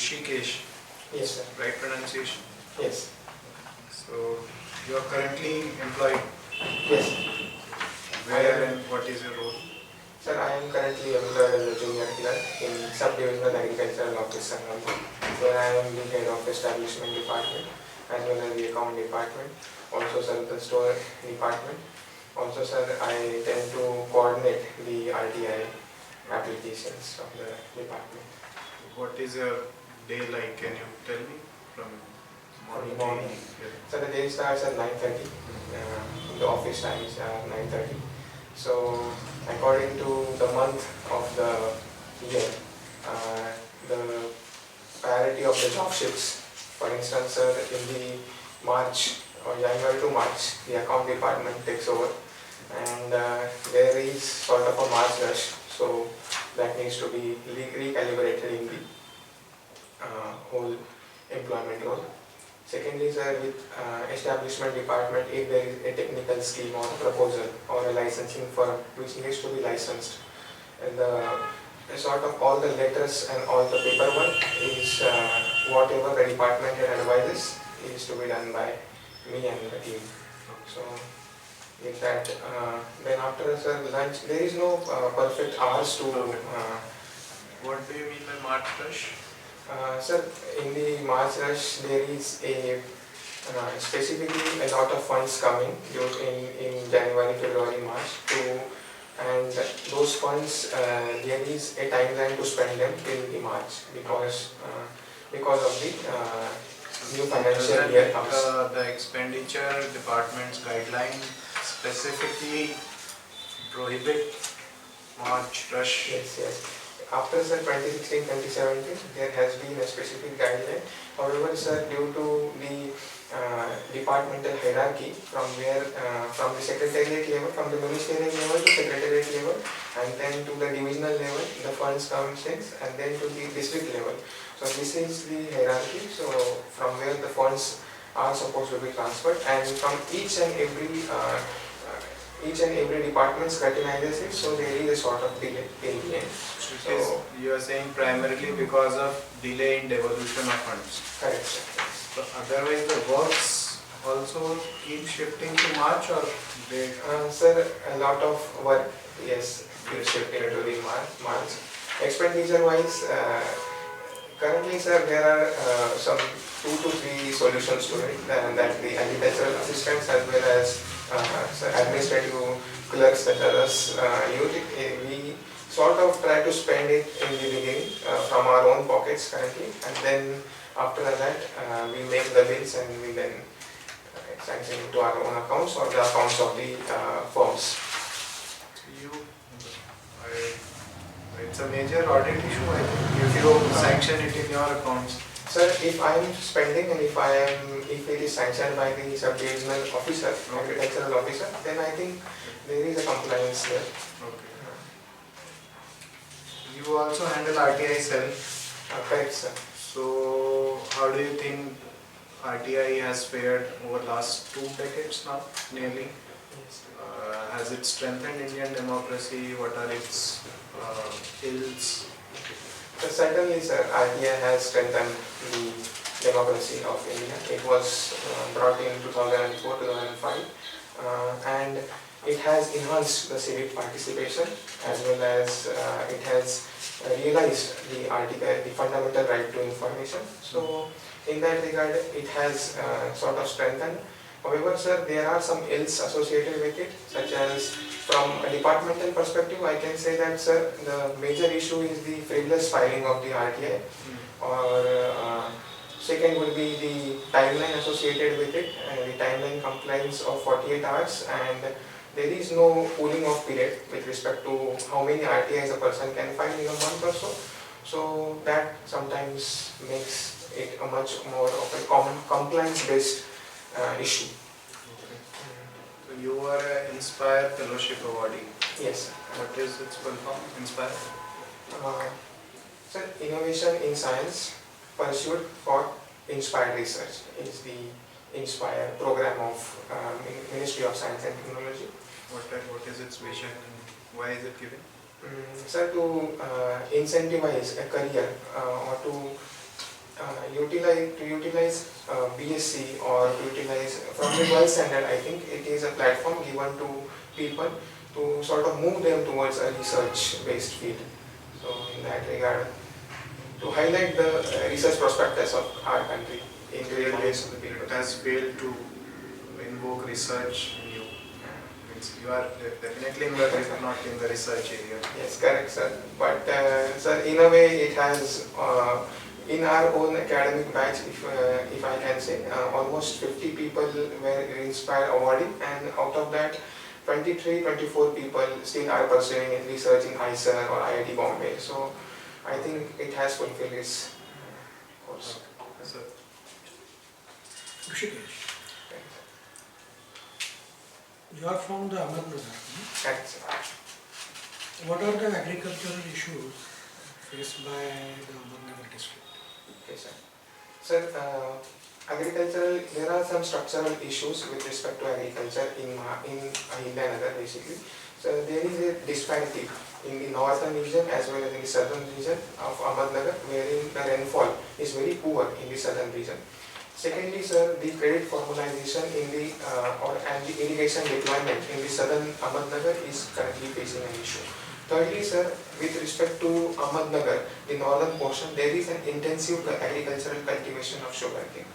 Rushikesh. Yes, sir. Right pronunciation? Yes. So you are currently employed. Yes. Where and what is your role? Sir, I am currently employed as a junior clerk in Subdivisional Agricultural Office Sangampur, where I am the head of establishment department as well as the account department. Also, sir, the store department. Also, sir, I tend to coordinate the RTI applications of the department. What is your day like? Can you tell me from morning to evening? So the day starts at 9:30. The office times are 9:30. So according to the month of the year, the priority of the job shifts. For instance, sir, in the March or January to March, the account department takes over, and there is sort of a March rush. So that needs to be recalibrated in the whole employment role. Secondly, sir, with establishment department, if there is a technical scheme or proposal or a licensing firm which needs to be licensed, and the sort of all the letters and all the paperwork is whatever the department head advises is to be done by me and the team. So with that, then after, sir, lunch, there is no perfect hours to. What do you mean by March rush? Sir, in the March rush, there is a specifically a lot of funds coming in January, February, March and those funds, there is a timeline to spend them till the March because of the new financial year comes. The expenditure department's guideline specifically prohibit March rush. Yes. After, sir, 2016-2017, there has been a specific guideline. However, sir, due to the departmental hierarchy from the secretariat level, from the ministerial level to secretariat level, and then to the divisional level, the funds comes next, and then to the district level. So this is the hierarchy. So from where the funds are supposed to be transferred, and from each and every department scrutinizes it, so there is a sort of delay till the end. So you are saying primarily because of delay in devolution of funds. Correct, sir. So otherwise the works also keep shifting to March, or they? Sir, a lot of work, yes, keeps shifting to the March. Expenditure wise, currently, sir, there are some 2 to 3 solutions to it, that the agricultural assistants as well as administrative clerks such as us we sort of try to spend it in the beginning from our own pockets currently, and then after that we make the bills and we then sanction it to our own accounts or the accounts of the firms. It's a major audit issue, I think, if you sanction it in your accounts. Sir, if I am spending and if it is sanctioned by the sub-divisional officer, agricultural officer, then I think there is a compliance there. Okay. You also handle RTI cell. Correct, sir. So how do you think RTI has fared over last 2 decades now, nearly? Yes. Has it strengthened Indian democracy? What are its ills? So certainly, sir, RTI has strengthened the democracy of India. It was brought in 2004-2005, and it has enhanced the civic participation as well as it has realized the fundamental right to information. So in that regard, it has sort of strengthened. However, sir, there are some ills associated with it, such as from a departmental perspective, I can say that, sir, the major issue is the frivolous filing of the RTI, or second would be the timeline associated with it, the timeline compliance of 48 hours, and there is no cooling off period with respect to how many RTIs a person can file in a month or so. So that sometimes makes it a much more of a common compliance-based issue. Okay. So you are an Inspire Fellowship awardee. Yes. What is its full form? Inspire? Sir, innovation in science pursued for inspired research is the Inspire program of Ministry of Science and Technology. What is its vision and why is it given? Sir, to incentivize a career or to utilize BSc or utilize from the 12th standard, I think it is a platform given to people to sort of move them towards a research-based field. So in that regard, to highlight the research prospectus of our country in the minds of the people. It has failed to invoke research in you. Means you are definitely not in the research area. Yes, correct, sir. But sir, in a way, it has in our own academic batch, if I can say, almost 50 people were inspired awarding, and out of that, 24 people still are pursuing research in IISER or IIT Bombay. So I think it has fulfilled its course. Yes, sir. Rushikesh, you are from the Ahmednagar. Correct, sir. What are the agricultural issues faced by the Ahmednagar district? Okay, sir. Sir, agricultural, there are some structural issues with respect to agriculture in Ahmednagar basically. So there is a disparity in the northern region as well as in the southern region of Ahmednagar, wherein the rainfall is very poor in the southern region. Secondly, sir, the credit formalization in the and the irrigation deployment in the southern Ahmednagar is currently facing an issue. Thirdly, sir, with respect to Ahmednagar, the northern portion, there is an intensive agricultural cultivation of sugarcane,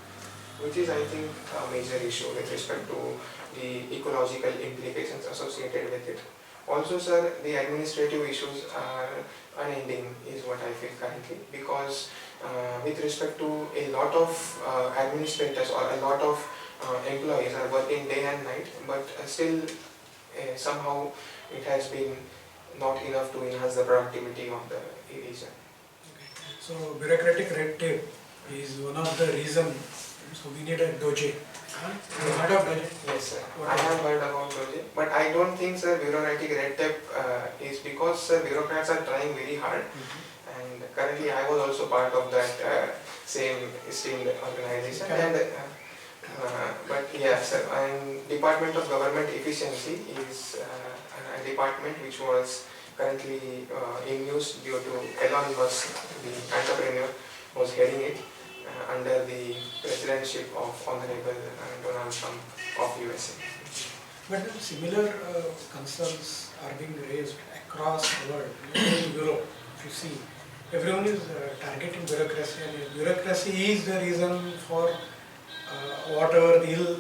which is, I think, a major issue with respect to the ecological implications associated with it. Also, sir, the administrative issues are unending is what I feel currently, because with respect to a lot of administrators or a lot of employees are working day and night, but still somehow it has been not enough to enhance the productivity of the region. Okay. So bureaucratic red tape is one of the reasons. So we need a doje. Have you heard of doje? Yes, sir. What I is have heard about doje, but I don't think, sir, bureaucratic red tape is because, sir, bureaucrats are trying very hard. And currently, I was also part of that same esteemed organization. And but yeah, sir, and Department of Government Efficiency is a department which was currently in use due to Elon Musk, the entrepreneur, was heading it under the presidentship of Honorable Donald Trump of USA. But then similar concerns are being raised across the world. In Europe, if you see, everyone is targeting bureaucracy, and bureaucracy is the reason for whatever the ill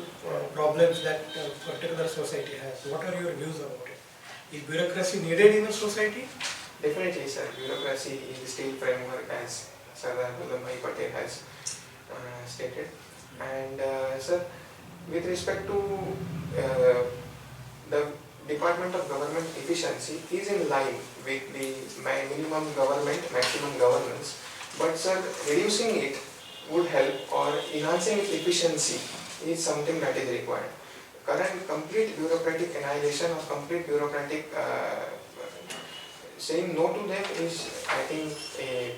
problems that a particular society has. What are your views about it? Is bureaucracy needed in a society? Definitely, sir. Bureaucracy is the steel framework, as Sardar Vallabhbhai Patel has stated. And sir, with respect to the Department of Government Efficiency is in line with the minimum government, maximum governance. But sir, reducing it would help, or enhancing its efficiency is something that is required. Current complete bureaucratic annihilation or complete bureaucratic saying no to them is, I think, a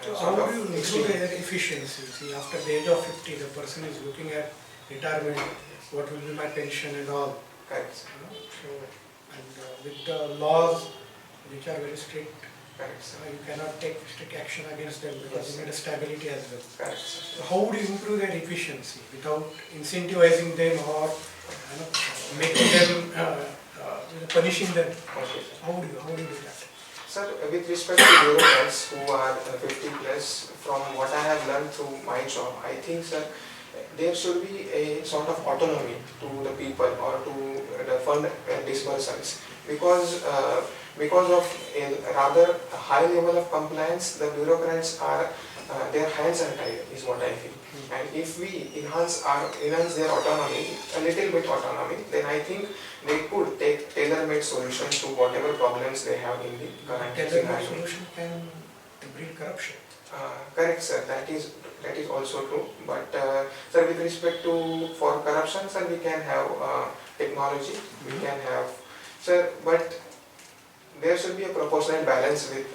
So sort how of do you extreme. improve their efficiency? See, after the age of 50, the person is looking at retirement, what will be my pension and all. Correct, sir. So, and with the laws which are very strict, Correct, sir. you cannot take strict action against them because you need a stability as well. Correct, sir. So how would you improve their efficiency without incentivizing them or making them, punishing them? Okay, sir. How do you do that? Sir, with respect to bureaucrats who are 50 plus, from what I have learned through my job, I think, sir, there should be a sort of autonomy to the people or to the fund disbursals, because of a rather high level of compliance, the bureaucrats are their hands are tied, is what I feel. And if we enhance their autonomy, a little bit autonomy, then I think they could take tailor-made solutions to whatever problems they have in the current Tailor-made scenario. solution can breed corruption. Correct, sir. That is also true. But sir, with respect to for corruption, sir, we can have technology. We can have, sir, but there should be a proportional balance with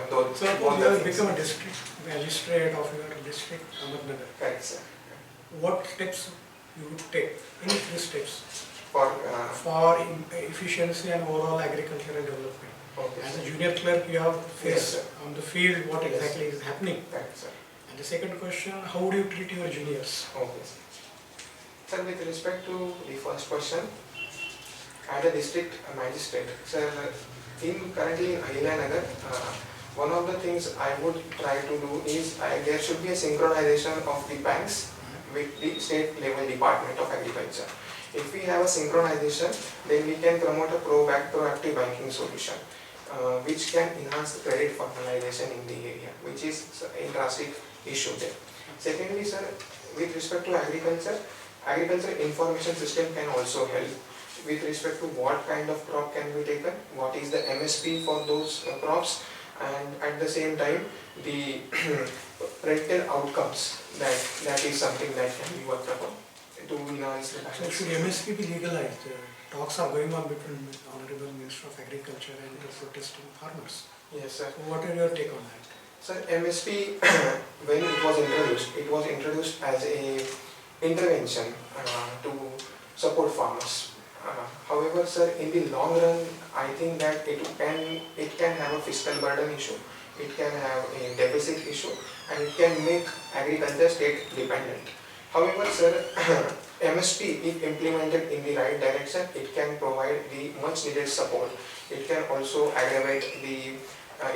those. So both you the have things. become a district magistrate of your district, Ahmednagar. Correct, sir. What steps you would take? Any 3 steps For for efficiency and overall agricultural development? okay, As sir. a junior clerk, you have Yes, faced sir. on the field what Yes. exactly is happening. Correct, sir. And The second question, how would you treat your juniors? Okay. Sir, with respect to the first question, as a district magistrate, sir, currently in Ahilanagar, one of the things I would try to do is there should be a synchronization of the banks with the state level Department of Agriculture. If we have a synchronization, then we can promote a proactive banking solution, which can enhance the credit formalization in the area, which is a drastic issue there. Secondly, sir, with respect to agriculture information system can also help with respect to what kind of crop can be taken, what is the MSP for those crops, and at the same time the parental outcomes, that is something that can be worked upon to enhance the So should MSP be legalized? Talks are going on between the Honorable Minister of Agriculture and the protesting farmers. Yes, sir. So what are your take on that? Sir, MSP, when it was introduced as a intervention to support farmers. However, sir, in the long run, I think that it can have a fiscal burden issue, it can have a deficit issue, and it can make agriculture state dependent. However, sir, MSP, if implemented in the right direction, it can provide the much needed support. It can also aggravate the,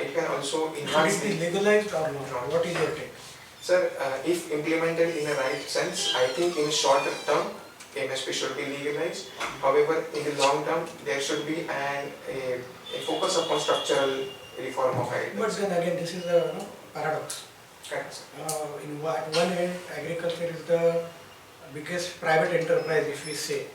it can also enhance Should it be legalized or not? What is your take? Sir, if implemented in the right sense, I think in short term, MSP should be legalized. However, in the long term, there should be a focus upon structural reform of agriculture. But then again, this is a paradox. Correct, sir. In one end, agriculture is the biggest private enterprise, if we say,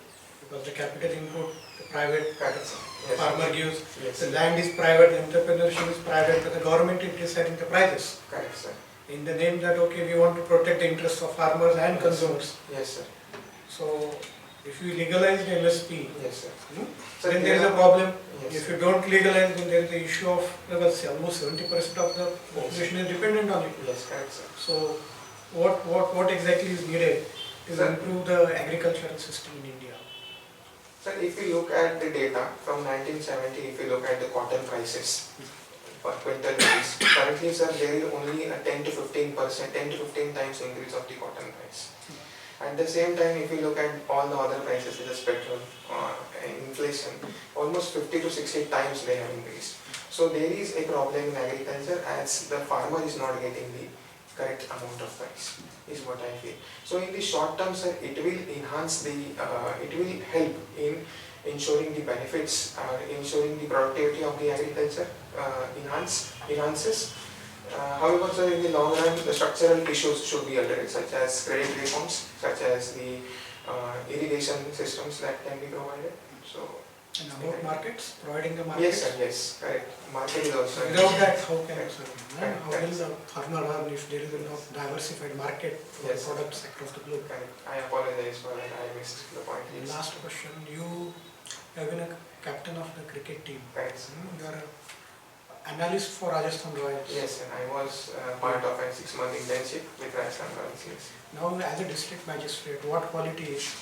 because the capital input, the private Correct, sir. Yes, farmer gives, yes, the land is private, the entrepreneurship is private, but the government is deciding the prices. correct, sir. In the name that, okay, we want to protect the interests of farmers and consumers. Yes, sir. So, if you legalize the MSP, Yes, sir. then there is a problem. Yes, If sir. you don't legalize, then there is the issue of, because almost 70% of the population is dependent on it. Yes, correct, sir. So, what exactly is needed to Sir. improve the agricultural system in India? Sir, if you look at the data from 1970, if you look at the cotton prices per quintal rupees, currently, sir, there is only a 10 to 15%, 10 to 15 times increase of the cotton price. At the same time, if you look at all the other prices, such as petrol, inflation, almost 50 to 60 times they have increased. So there is a problem in agriculture as the farmer is not getting the correct amount of price, is what I feel. So in the short term, sir, it will enhance the, it will help in ensuring the benefits, ensuring the productivity of the agriculture enhances. However, sir, in the long run, the structural issues should be addressed, such as credit reforms, such as the irrigation systems that can be provided. So, And about markets, providing the markets? yes, sir, yes, correct. Market is also. Without that, how can you serve? Correct, How will the farmer earn if there is a not diversified market for Yes. products across the globe? Correct. I apologize for that, I missed the point. And Yes. last question, you have been a captain of the cricket team. Correct, sir. You are an analyst for Rajasthan Royals. Yes, sir. I was part of a 6-month internship with Rajasthan Royals. Yes. Now, as a district magistrate, what qualities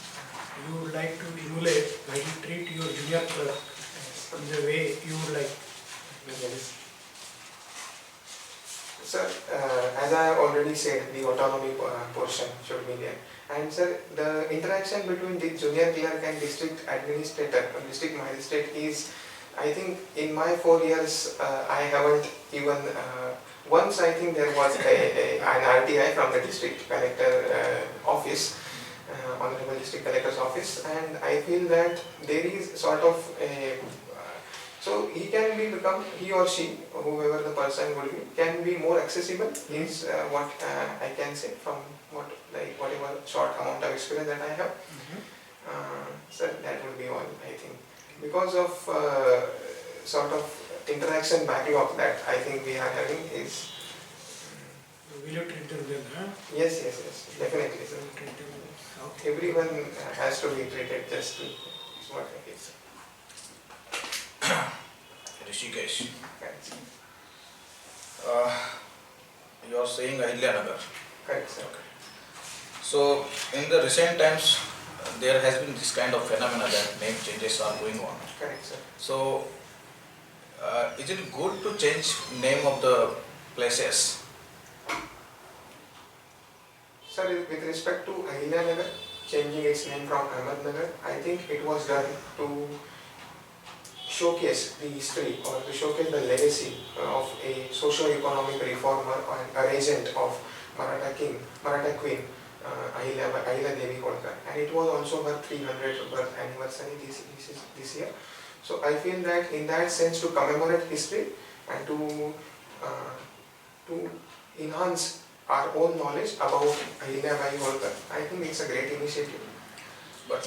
you would like to emulate while you treat your junior clerk in the way you would like? Yes. Sir, as I have already said, the autonomy portion should be there. And sir, the interaction between the junior clerk and district administrator or district magistrate is, I think in my 4 years, I haven't even, once I think there was an RTI from the district collector office, Honorable District Collector's Office, and I feel that there is sort of a, so he can become, he or she, whoever the person would be, can be more accessible is what I can say from whatever short amount of experience that I have. So that would be all, I think. Because of sort of interaction backlog that I think we are having is... Will you treat them well? Huh? Yes, definitely. Will you treat them well? Okay. Everyone has to be treated just is what I feel. Rushikesh, Correct, you are saying Ahilanagar. correct, sir. Okay. So, in the recent times, there has been this kind of phenomena that name changes are going on. Correct, sir. So, is it good to change name of the places? Sir, with respect to Ahilya changing its name from Ahmednagar, I think it was done to showcase the history or to showcase the legacy of a socio-economic reformer and a regent of Maratha Queen, Ahilya Devi Holkar. And it was also her 300th birth anniversary this year. So I feel that in that sense, to commemorate history and to enhance our own knowledge about Ahilya Devi Holkar, I think it's a great initiative. But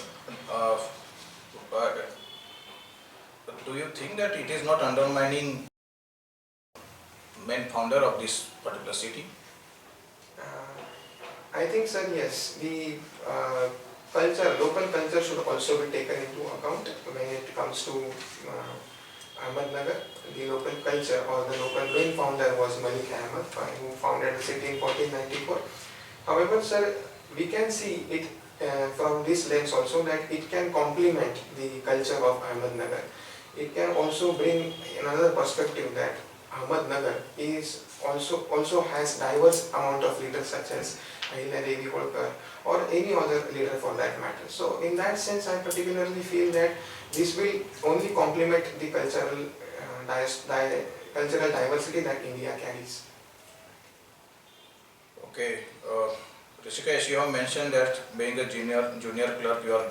do you think that it is not undermining main founder of this particular city? I think, sir, yes, the local culture should also be taken into account when it comes to Ahmednagar. The local culture or the local main founder was Malik Ahmed, who founded the city in 1494. However, sir, we can see it from this lens also that it can complement the culture of Ahmednagar. It can also bring another perspective that Ahmednagar is also has diverse amount of leaders such as Ahilya Devi Holkar or any other leader for that matter. So in that sense, I particularly feel that this will only complement the cultural diversity that India carries. Okay, Rushikesh, you have mentioned that being a junior clerk, you are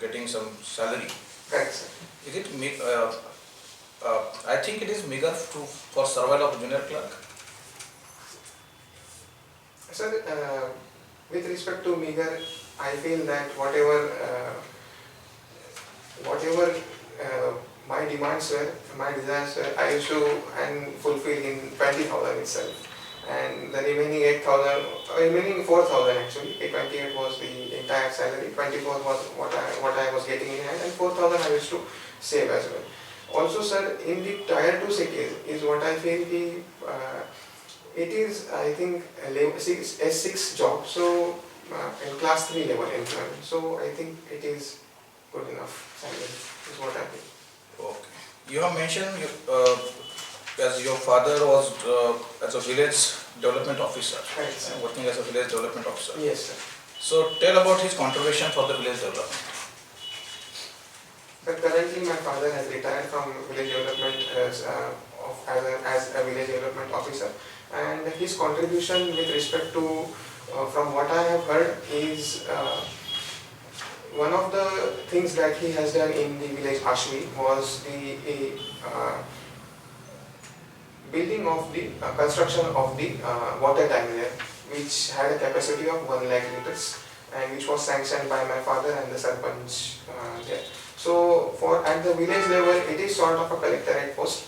getting some salary. Correct, sir. Is it I think it is meager for survival of junior clerk. Sir, with respect to meager, I feel that whatever my demands were, my desires were, I used to fulfill in 20,000 itself. And the remaining 4,000 actually. 28 was the entire salary, 24 was what I was getting in hand, and 4,000 I used to save as well. Also, sir, in the tier 2 cities is what I feel it is, I think, a S6 job, so in class 3 level employment. So I think it is good enough salary, is what I think. Okay. You have mentioned as your father was as a village development officer, Right, sir. working as a village development officer. Yes, sir. So tell about his contribution for the village development. But currently my father has retired from village development as a village development officer, and his contribution with respect to, from what I have heard, is one of the things that he has done in the village Ashwi was the building of the construction of the water tank there, which had a capacity of 1 lakh liters and which was sanctioned by my father and the sarpanch there. So at the village level, it is sort of a collectorate post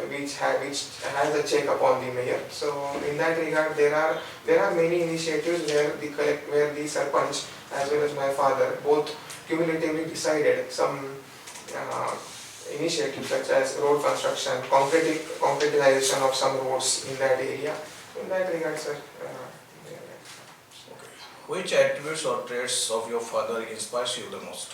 which has a check upon the mayor. So in that regard, there are many initiatives where the sarpanch as well as my father both cumulatively decided some initiatives such as road construction, concretization of some roads in that area. In that regard, sir. Which attributes or traits of your father inspires you the most?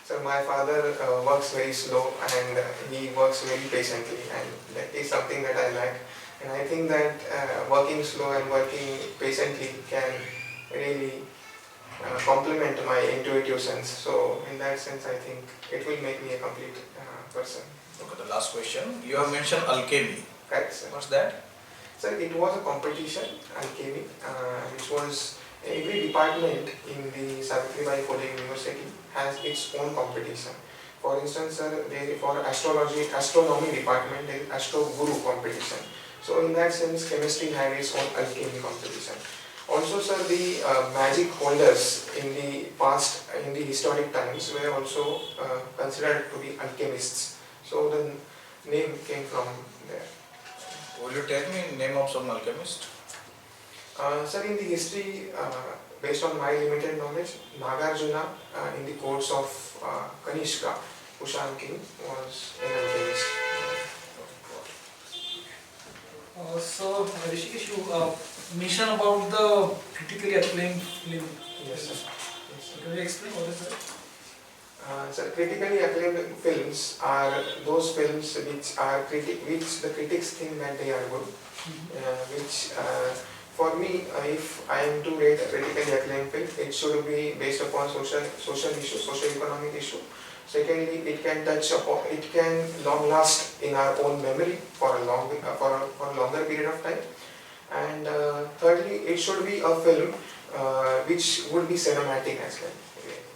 So my father works very slow and he works very patiently, and that is something that I like. And I think that working slow and working patiently can really complement my intuitive sense. So in that sense, I think it will make me a complete person. Okay, the last question. You have mentioned alchemy. Right, sir. What's that? So it was a competition, alchemy, which was every department in the Savitribai Phule University has its own competition. For instance, sir, for astronomy department, there is Astro Guru competition. So in that sense, chemistry had its own alchemy competition. Also, sir, the magic holders in the past, in the historic times, were also considered to be alchemists. So the name came from there. Will you tell me the name of some alchemist? Sir, in the history, based on my limited knowledge, Nagarjuna in the courts of Kanishka, Kushan king, was an alchemist. So, Rushikesh, you mentioned about the critically acclaimed film. Yes, sir. Can you explain what is that? So critically acclaimed films are those films which the critics think that they are good, which For me, if I am to rate a critically acclaimed film, it should be based upon social issue, socio-economic issue. Secondly, it can touch upon, it can long last in our own memory for a longer period of time. And thirdly, it should be a film which would be cinematic as well.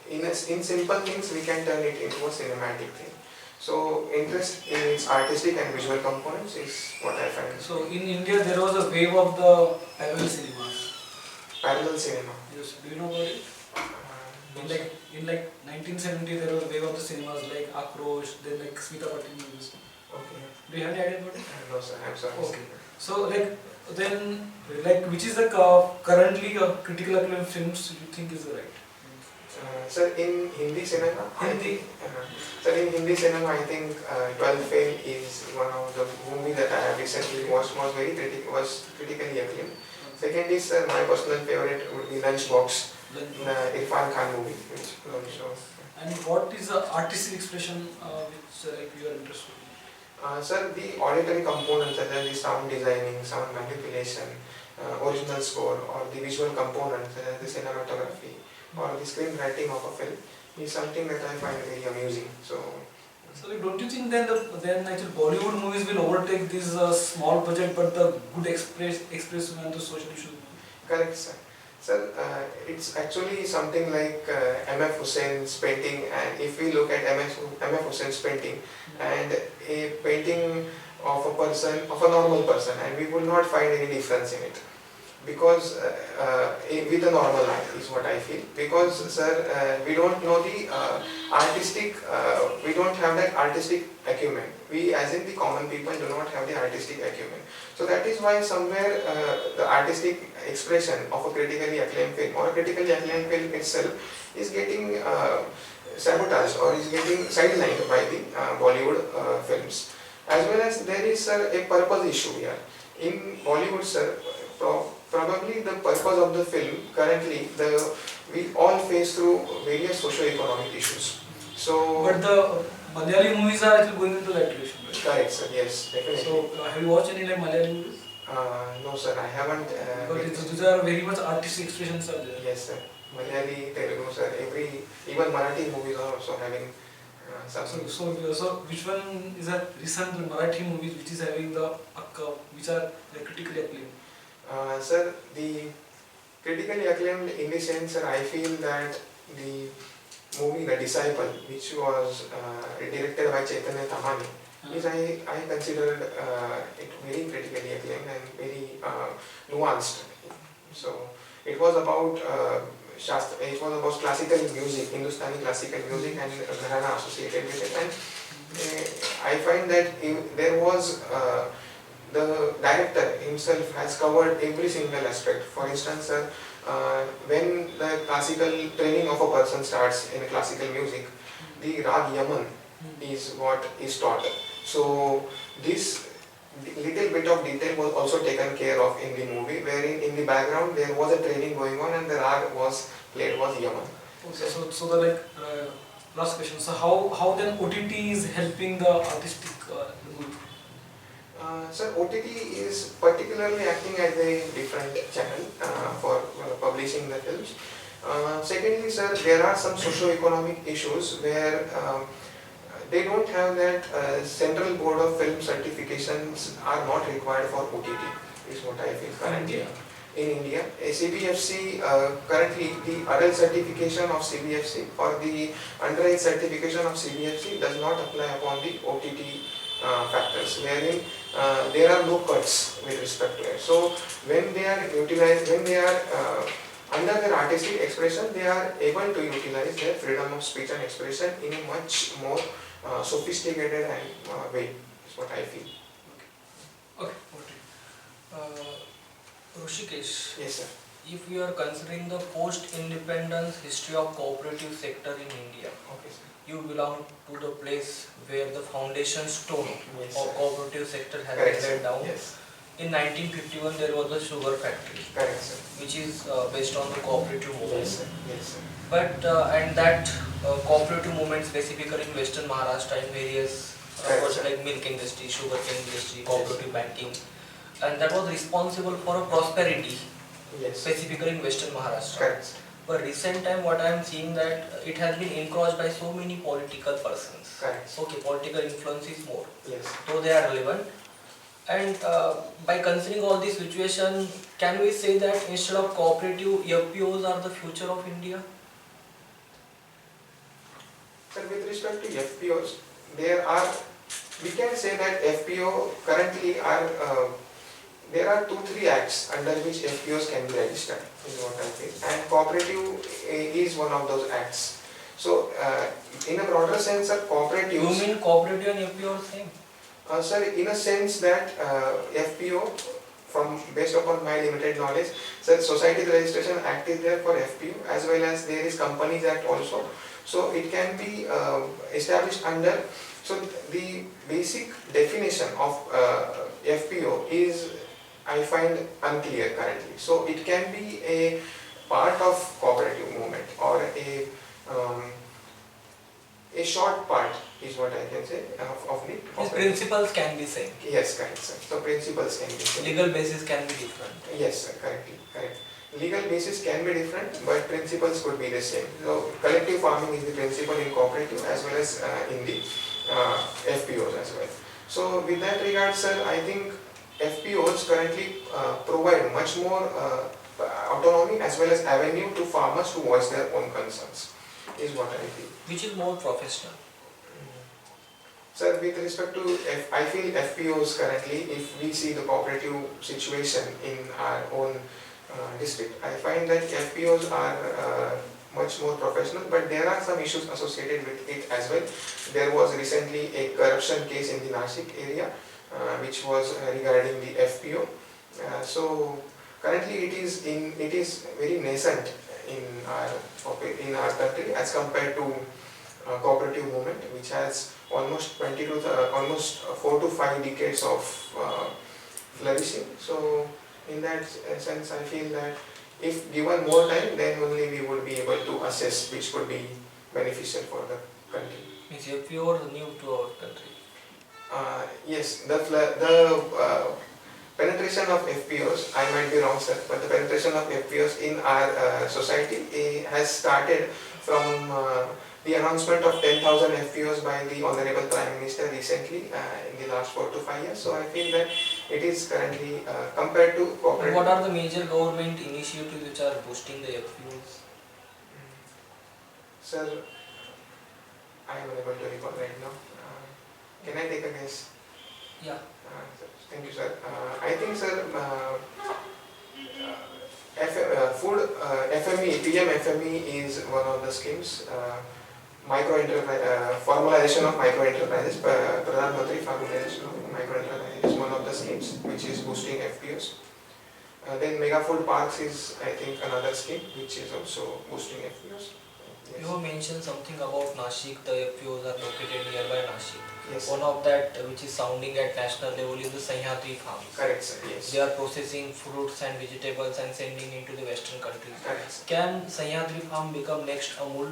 In simple things, we can turn it into a cinematic thing. So interest in its artistic and visual components is what I find. So in India there was a wave of the parallel cinemas. Parallel cinema. Yes, do you know about it? In 1970 there was a wave of the cinemas like Akrosh, then like Smita Patil movies. Okay. Do you have any idea about it? No sir, I'm sorry. Okay. So which is the currently critical acclaim films you think is the right? Sir, in Hindi cinema, Hindi. Sir, in Hindi cinema, I think 12 Fail is one of the movies that I have recently watched was critically acclaimed. Second is my personal favorite would be Lunchbox, Irfan Khan movie, which also. And what is the artistic expression which you are interested in? Sir, the auditory components such as the sound designing, sound manipulation, original score, or the visual components such as the cinematography, or the screenwriting of a film is something that I find very amusing. So don't you think then actually Bollywood movies will overtake these small budget but the good expressive and the social issues? correct, sir. Sir, it's actually something like M.F. Hussein's painting, and if we look at M.F. Hussein's painting and a painting of a normal person, and we will not find any difference in it. Because with a normal eye is what I feel. Because sir, we don't know the we don't have that artistic acumen. We, as in the common people, do not have the artistic acumen. So that is why somewhere the artistic expression of a critically acclaimed film or a critically acclaimed film itself is getting sabotaged or is getting sidelined by the Bollywood films. As well as there is a purpose issue here. In Bollywood, sir, probably the purpose of the film currently, we all face through various socio-economic issues. So, but the Malayali movies are actually going into that direction, right? Correct, sir. Yes, definitely. So have you watched any like Malayali movies? No, sir. I haven't. Because these are very much artistic expressions are there. Yes, sir. Malayali, Telugu, sir. Even Marathi movies are also having something. So which one is a recent Marathi movies which is having which are critically acclaimed? Sir, the critically acclaimed in the sense, sir, I feel that the movie The Disciple, which was directed by Chaitanya Tamani, is I considered it very critically acclaimed and very nuanced. So it was about classical music, Hindustani classical music, and Gharana associated with it. And I find that there was the director himself has covered every single aspect. For instance, when the classical training of a person starts in classical music, the Rag Yaman is what is taught. So this little bit of detail was also taken care of in the movie, wherein in the background there was a training going on and the Rag was played was Yaman. Okay, so the last question. So how then OTT is helping the artistic movie? Sir, OTT is particularly acting as a different channel for publishing the films. Secondly, sir, there are some socio-economic issues where they don't have that Central Board of Film certifications are not required for OTT, is what I feel currently. In India, a CBFC, currently the adult certification of CBFC or the underage certification of CBFC does not apply upon the OTT factors, wherein there are no cuts with respect to it. So when they are utilized, when they are under their artistic expression, they are able to utilize their freedom of speech and expression in a much more sophisticated and way, is what I feel. Okay. Rushikesh, Yes, sir. if we are considering the post-independence history of cooperative sector in India, Okay, sir. you belong to the place where the foundation stone Yes, of sir. cooperative sector has Correct, been sir. laid down. Yes. In 1951, there was a sugar factory, Correct, sir. which is based on the cooperative movement. Yes, sir. Yes, sir. But and that cooperative movement specifically in Western Maharashtra in various Correct, portions sir. like milk industry, sugar cane industry, cooperative banking, and that was responsible for a prosperity, Yes. specifically in Western Maharashtra. Correct. But recent time, what I am seeing that it has been encroached by so many political persons. Correct. Okay, political influence is more, Yes. though they are relevant. And by considering all this situation, can we say that instead of cooperative, FPOs are the future of India? Sir, with respect to FPOs, we can say that FPO currently there are 2-3 acts under which FPOs can be registered, is what I feel. And cooperative is one of those acts. So, in a broader sense, cooperatives. You mean cooperative and FPO are same? Sir, in a sense that FPO, based upon my limited knowledge, sir, Society Registration Act is there for FPO, as well as there is Companies Act also. So it can be established under. So the basic definition of FPO is, I find, unclear currently. So it can be a part of cooperative movement, or a short part is what I can say of the These principles can be same. Yes, correct, sir. So principles can be same. Legal basis can be different. Yes, sir, correctly, correct. Legal basis can be different, but principles could be the same. So collective farming is the principle in cooperative as well as in the FPOs as well. So with that regard, sir, I think FPOs currently provide much more autonomy as well as avenue to farmers to voice their own concerns, is what I feel. Which is more professional? Sir, with respect to, I feel FPOs currently, if we see the cooperative situation in our own district, I find that FPOs are much more professional, but there are some issues associated with it as well. There was recently a corruption case in the Nashik area, which was regarding the FPO. So currently it is very nascent in our country as compared to cooperative movement, which has almost 4 to 5 decades of flourishing. So in that sense, I feel that if given more time, then only we would be able to assess which could be beneficial for the country. Means FPO are new to our country. Yes, the penetration of FPOs, I might be wrong, sir, but the penetration of FPOs in our society has started from the announcement of 10,000 FPOs by the Honorable Prime Minister recently in the last 4 to 5 years. So I feel that it is currently compared to cooperative. What are the major government initiatives which are boosting the FPOs? Sir, I am unable to recall right now. Can I take a guess? Yeah. Thank you, sir. I think, sir, food FME, PM FME is one of the schemes. Formalization of micro enterprises, Pradhan Mantri Formalization of micro enterprises is one of the schemes which is boosting FPOs. Then Mega Food Parks is, I think, another scheme which is also boosting FPOs. Yes. You have mentioned something about Nashik, the FPOs are located nearby Nashik. Yes. One of that which is sounding at national level is the Sahyadri farms. Correct, sir. Yes. They are processing fruits and vegetables and sending into the western countries. Correct, sir. Can Sahyadri farm become next Amul?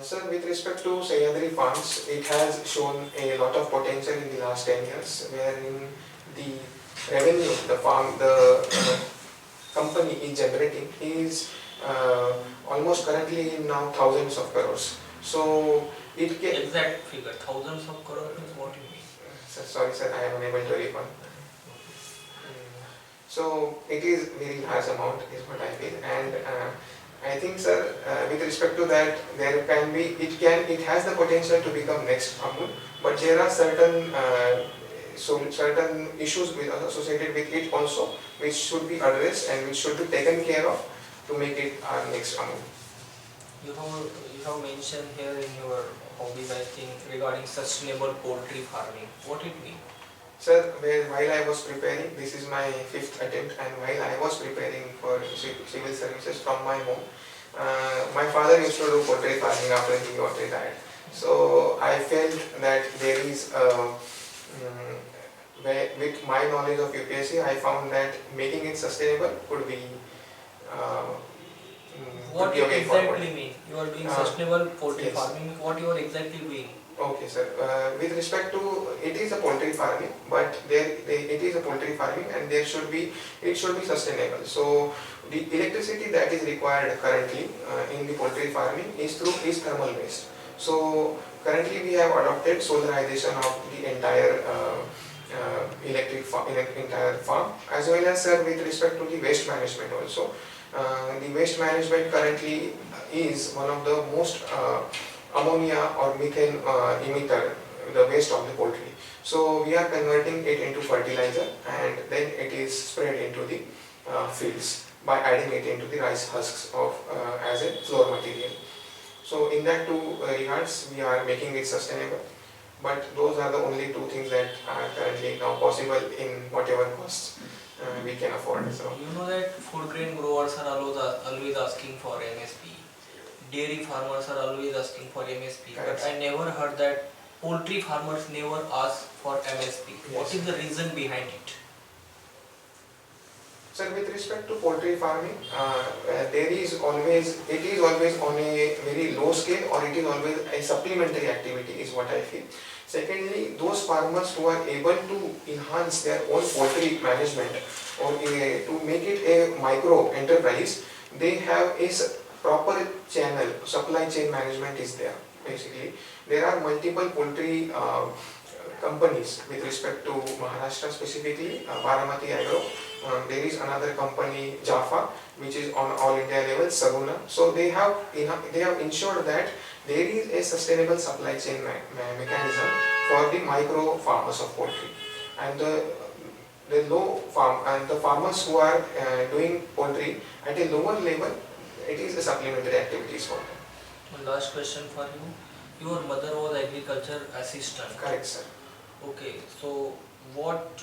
Sir, with respect to Sahyadri Farms, it has shown a lot of potential in the last 10 years, wherein the revenue the company is generating is almost currently now thousands of crores. So it can. Exact figure, thousands of crores is what you mean? Sorry, sir, I am unable to recall. So it is very large amount, is what I feel, and I think, sir, with respect to that, it has the potential to become next Amul, but there are certain issues associated with it also, which should be addressed and which should be taken care of to make it our next Amul. You have mentioned here in your hobbies, I think, regarding sustainable poultry farming. What it means? Sir, while I was preparing, this is my 5th attempt, and while I was preparing for civil services from my home, my father used to do poultry farming after he got retired. So I felt that there is, with my knowledge of UPSC, I found that making it sustainable could be what could be you a way forward. exactly mean? You are doing sustainable poultry yes. farming. What you are exactly doing? Okay, sir. With respect to, it is a poultry farming, but it is a poultry farming, and it should be sustainable. So the electricity that is required currently in the poultry farming is thermal based. So currently we have adopted solarization of the entire entire farm, as well as, sir, with respect to the waste management also. The waste management currently is one of the most ammonia or methane emitter, the waste of the poultry. So we are converting it into fertilizer, and then it is spread into the fields by adding it into the rice husks of as a floor material. So in that two regards, we are making it sustainable. But those are the only two things that are currently now possible in whatever costs we can afford. So You know that food grain growers are always asking for MSP. Dairy farmers are always asking for MSP. Correct. But I never heard that poultry farmers never ask for MSP. What Yes. is the reason behind it? sir, with respect to poultry farming, it is always on a very low scale, or it is always a supplementary activity is what I feel. Secondly, those farmers who are able to enhance their own poultry management or to make it a micro enterprise, they have a proper channel, supply chain management is there. Basically, there are multiple poultry companies with respect to Maharashtra specifically, Baramati Agro. There is another company, Jaffa, which is on all India level, Saguna. So they have ensured that there is a sustainable supply chain mechanism for the micro farmers of poultry, and the low farm and the farmers who are doing poultry at a lower level, it is a supplementary activities for them. One last question for you. Your mother was agriculture assistant. Correct, sir. Okay, so what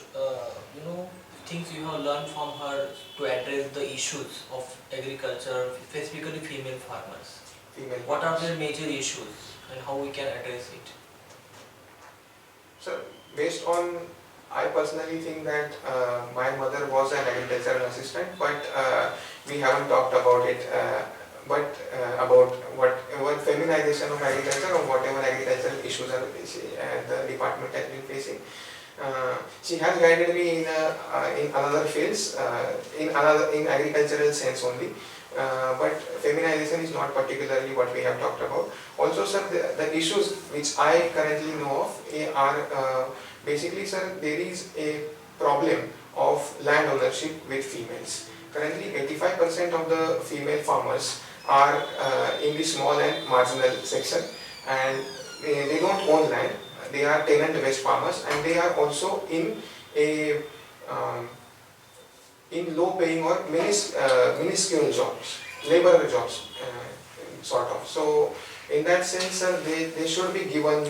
things you have learned from her to address the issues of agriculture, specifically female farmers? Female. What are their major issues and how we can address it? So, based on, I personally think that my mother was an agricultural assistant, but we haven't talked about it. About what feminization of agriculture or whatever agricultural issues are the department has been facing. She has guided me in another fields, in agricultural sense only. But feminization is not particularly what we have talked about. Also, sir, the issues which I currently know of are basically, sir, there is a problem of land ownership with females. Currently, 85% of the female farmers are in the small and marginal section, and they don't own land. They are tenant-based farmers, and they are also in a in low-paying or minuscule jobs, labor jobs, sort of. So, in that sense, they should be given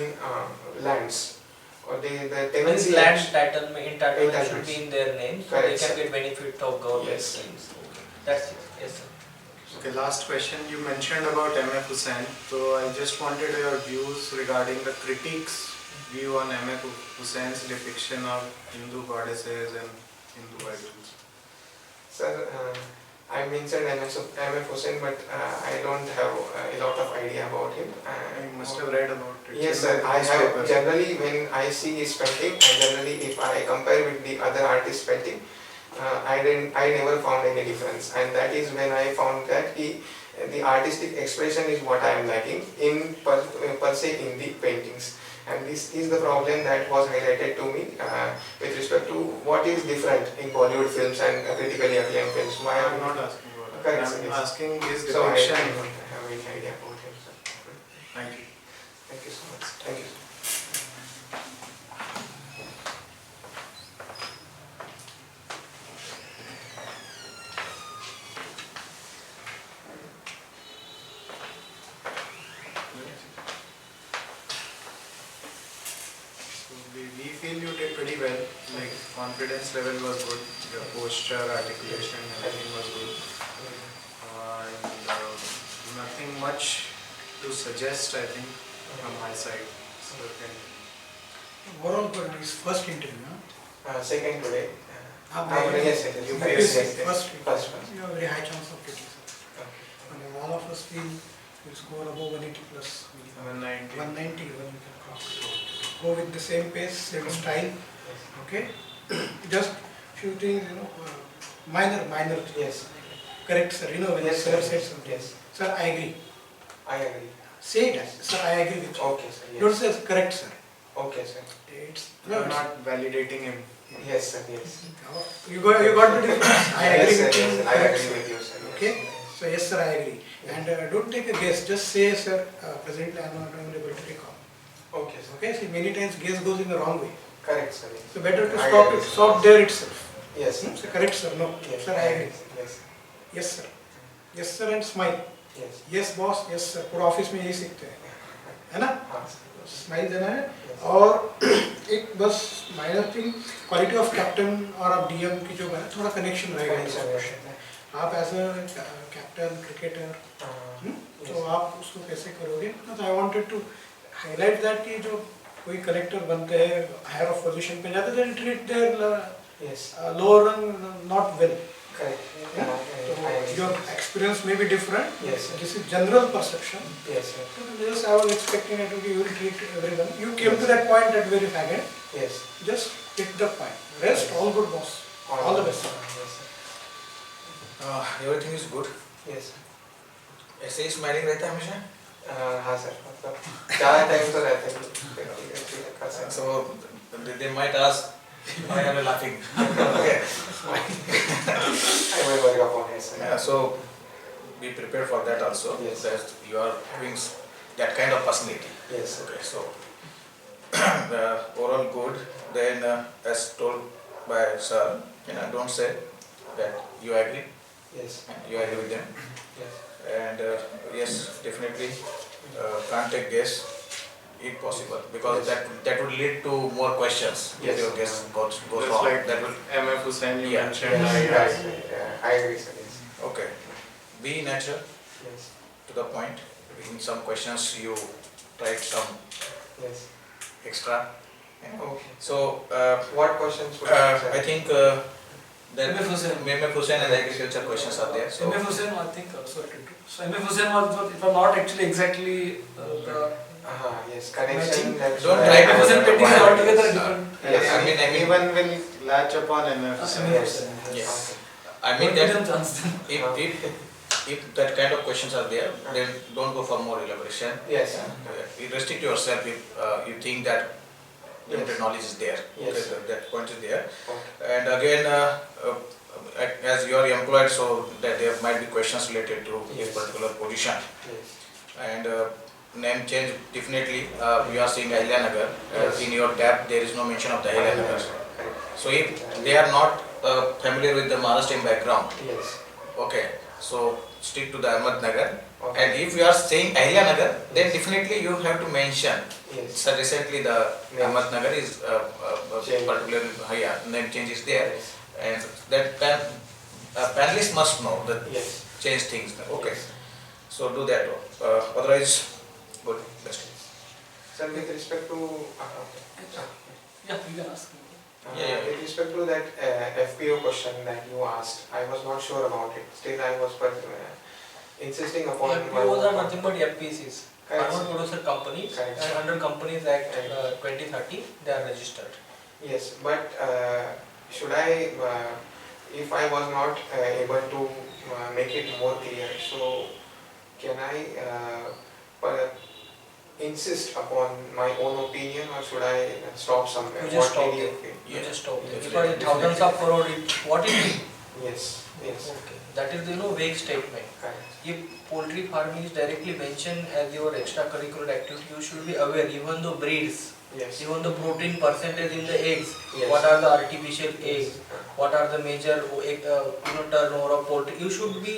lands, or the Means tenancy land entitlements. entitlement should be in their name, so Correct, they sir. can get benefit of government Yes. schemes. Okay. That's it. Yes, sir. Okay, last question. You mentioned about M.F. Hussain. So I just wanted your views regarding the critics' view on M.F. Hussain's depiction of Hindu goddesses and Hindu idols. Sir, I mentioned M.F. Hussain, but I don't have a lot of idea about him. You must have read about it. Yes, in sir. the I have newspaper. generally, when I see his painting, and generally if I compare with the other artist's painting, I never found any difference, and that is when I found that the artistic expression is what I am lacking in per se in the paintings. And this is the problem that was highlighted to me with respect to what is different in Bollywood films and critically acclaimed films. Why I am not asking about that. Correct, I am yes. asking his So I depiction. don't have any idea about him, sir. Thank you. Thank you so much. Thank you. So we feel you did pretty well. Like confidence level was good. Your posture, articulation, everything was good. And nothing much to suggest, I think, from my side. So Overall, for his first interview, Second today. yes, Yes, UPSC. yes. first, First. you have a very high chance of getting, sir. Okay. And all of us feel you score above 180 plus, 190. 190 even you can cross. Go with the same pace, same style, okay? Just few things, minor things. Yes. Correct, sir. When Yes, sir sir. said something. Yes. Sir, I agree. I agree. Say it as, sir, I agree with you. Okay, sir. Don't Yes. say, correct, sir. Okay, sir. It's, You're not validating him. Yes, sir. Yes. you got the difference. I agree Yes, sir. with you. Yes, I correct, agree sir. with you, sir. Yes. Okay? So, yes, sir, I agree. And don't take a guess. Just say, sir, presently I am not able to recall. Okay, sir. Okay? See, many times guess goes in the wrong way. Correct, sir. Yes. So, better to I stop agree, it. sir. Stop there itself. Yes. So, correct, sir. No. Yes. Sir, I agree. Yes. Yes, sir. Yes, sir, and smile. Yes. Yes, boss. Yes, sir. पूरा office में यही सीखते हैं, है ना? हाँ, sir. Smile देना है Yes. और एक बस minor thing quality of captain और आप डीएम की जो है थोड़ा कनेक्शन रहेगा इस Connection, क्वेश्चन में. आप एज अ कैप्टन क्रिकेटर तो Yes. आप उसको कैसे करोगे? तो I wanted to highlight that कि जो कोई कलेक्टर बनते हैं हायर ऑफ पोजीशन पे जाते हैं ट्रीट देयर Yes. लोअर रंग not well. Correct. So I agree. your experience may be different. Yes, sir. This is general perception. Yes, sir. So just I was expecting it to be you will treat everyone. You came to that point at very fag end. Yes. Just hit the point. Rest all good, boss. All the best. Yes, sir. Everything is good. Yes. ऐसे ही smiling रहता है हमेशा. हाँ sir, मतलब ज़्यादा time तो रहते हैं. So they might ask why are you laughing? Okay. I will work upon it, sir. Yeah, so be prepared for that also. Yes. That you are having that kind of personality. Yes, sir. Okay, so overall good. Then as told by sir, don't say that you agree. Yes. You agree with them. Yes. And yes, definitely can't take guess if possible, because Yes. that would lead to more questions if Yes. your guess goes Just wrong. like That will MF Hussain you Yeah. mentioned. Yes, I right. agree. I agree, sir. Yes. okay. Be natural, Yes. to the point. In some questions you tried some Yes. extra. Okay. So What questions would you answer? I think that MF Hussain. MF Hussain and agriculture questions are there. So MF Hussain, I think, sorry. So MF Hussain was, if I'm not actually exactly the Yes. Connection. Matching. That's Don't why try I to MF Hussain was petty is required. altogether different. Yes. I mean Anyone will latch upon MF Hussain. Yes. Yes. Okay. I mean Give that them chance then. if that kind of questions are there, then don't go for more elaboration. Yes. You restrict yourself if you think that limited Yes. knowledge is there. Yes. Okay, that point is there. Okay. And again, as you are employed, so that there might be questions related to this Yes. particular position. Yes. And name change, definitely we are seeing Ahilyanagar. Yes. In your tab there is no mention of the Ahilyanagar. Correct. So if they are not familiar with the Maharashtrian background, Yes. okay, so stick to the Ahmednagar. Okay. And if you are saying Ahilyanagar, then definitely you have to mention. Yes. So recently the Yes. Ahmednagar is Change. particular name change is there, Yes. and that panelists must know that Yes. change things. Okay, Yes. so do that. Otherwise, good, best. Sir, with respect to Yeah, you can ask. Yeah. with respect to that FPO question that you asked, I was not sure about it. Still, I was insisting upon. FPOs are nothing but FPCs. Correct. Farmer Producer Companies, Correct. and under Companies Act Correct. 2030, they are registered. Yes, but should I, if I was not able to make it more clear, so can I insist upon my own opinion, or should I stop somewhere? You just What stop did you there. feel? You just stop there. Definitely. Because thousands of crore, what it is? Yes, yes, Okay. That is vague statement. correct. If poultry farming is directly mentioned as your extracurricular activity, you should be aware, even the breeds, Yes, even the protein percentage in the eggs, yes. what are the artificial eggs, what are the major turnover of poultry. You should be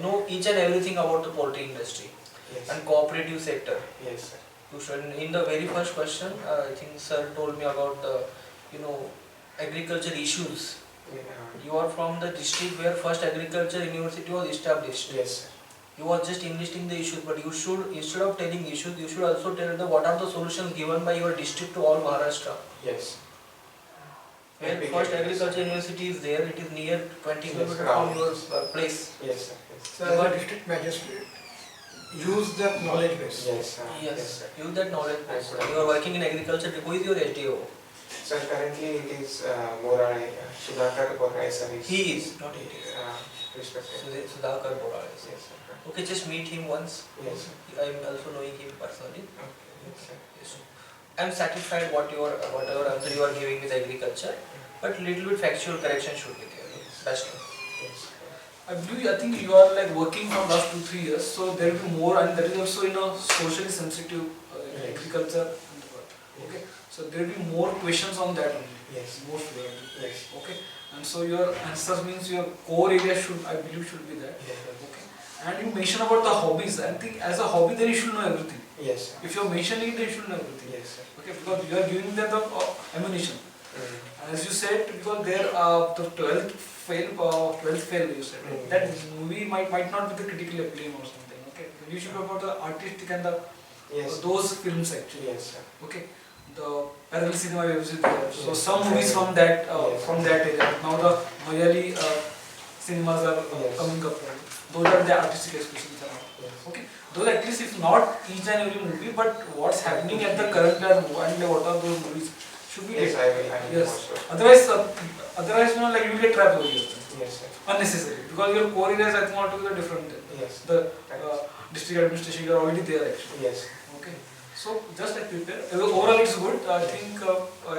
know each and everything about the poultry industry Yes, and cooperative sector. yes, sir. You should. In the very first question, I think sir told me about the agriculture issues. You are from the district where first agriculture university was established. Yes, sir. You are just enlisting the issues, but you should, instead of telling issues, you should also tell them what are the solutions given by your district to all Maharashtra. Yes. Where Big first areas. agriculture university is there, it is near 20 Yes, kilometers around. from your place. Yes, sir. Yes. So as a district magistrate, use that knowledge base. Yes, Yes, sir. use that knowledge base. Right. You are working in agriculture, who is your SDO? So currently it is Morai, Sudhakar Morai sir is. He is, not it is. Respected. Sudhakar Borale. Yes, sir. Okay, just meet him once. Yes, sir. I am also knowing him personally. Okay. Yes, sir. Yes. I am satisfied whatever answer you are giving with agriculture, but little bit factual correction should be there. That's all. Yes. I think you are like working from last 2-3 years, so there will be more, and that is also socially sensitive agriculture. Okay, so there will be more questions on that only. Yes. Most probably. Yes. Okay, and so your answers means your core area should, I believe, should be that. Yes, sir. Okay, and you mentioned about the hobbies. I think as a hobby, then you should know everything. Yes, sir. If you are mentioning it, then you should know everything. Yes, sir. Okay, because you are giving them the ammunition. As you said, because there the 12th fail you said. Mm. That movie might not be the critically acclaimed or something. Okay, you should know about the artistic and the Yes. those films actually. Yes, sir. Okay, the parallel cinema web series there. So some movies from that area. Now the Malayali cinemas are Yes. coming up. Those are the artistic expressions around. Yes. Okay, those at least if not each and every movie, but what's happening at the current and what are those movies should be. Yes, I will Yes. watch it. Otherwise, like you will get trapped over here. Yes, sir. Unnecessary. Because your core areas I think altogether different. Yes. The district administration, you are already there actually. Yes. Okay. So just like prepare. Overall, it's good. I think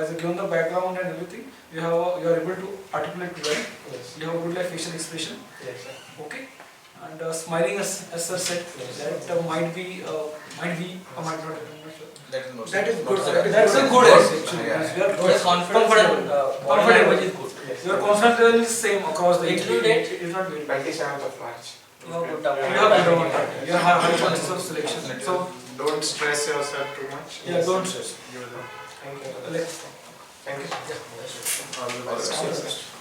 as a given the background and everything, you are able to articulate well. Yes. You have good like facial expression. Yes, sir. Okay. And smiling as sir said, Yes. that might be or might not. I'm not sure. That is good. That's a good actually. Yeah. You are Yes, comfortable. comfortable is good. Yes. Your confidence level is same across the Interview interview. date? It is not very. 27th of March. You have good You have good amount. You have high chances of selection. So Don't stress yourself too much. yeah, don't stress. You will. Thank you. Let's. Thank you. Yeah. All the best.